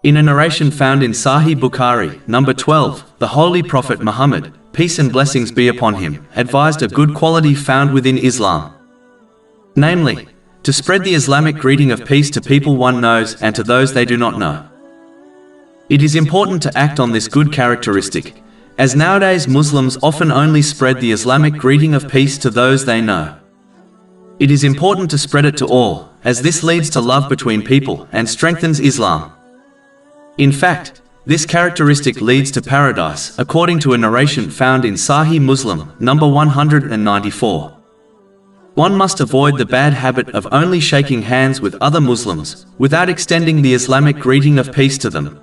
In a narration found in Sahih Bukhari, number 12, the Holy Prophet Muhammad, peace and blessings be upon him, advised a good quality found within Islam. Namely, to spread the Islamic greeting of peace to people one knows and to those they do not know. It is important to act on this good characteristic, as nowadays Muslims often only spread the Islamic greeting of peace to those they know. It is important to spread it to all, as this leads to love between people and strengthens Islam. In fact, this characteristic leads to paradise, according to a narration found in Sahih Muslim, number 194. One must avoid the bad habit of only shaking hands with other Muslims, without extending the Islamic greeting of peace to them.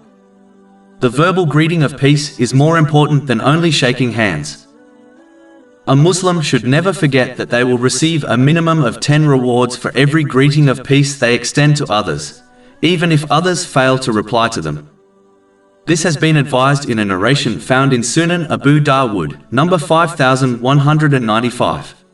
The verbal greeting of peace is more important than only shaking hands. A Muslim should never forget that they will receive a minimum of 10 rewards for every greeting of peace they extend to others, even if others fail to reply to them. This has been advised in a narration found in Sunan Abu Dawud, number 5195.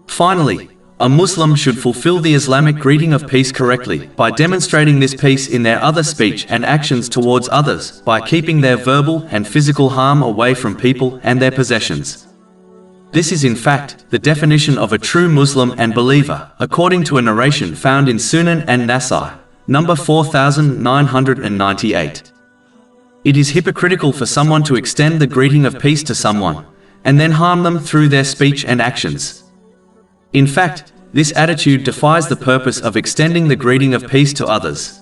Finally, a Muslim should fulfill the Islamic greeting of peace correctly by demonstrating this peace in their other speech and actions towards others, by keeping their verbal and physical harm away from people and their possessions. This is in fact the definition of a true Muslim and believer, according to a narration found in Sunan an-Nasai, number 4998. It is hypocritical for someone to extend the greeting of peace to someone, and then harm them through their speech and actions. In fact, this attitude defies the purpose of extending the greeting of peace to others.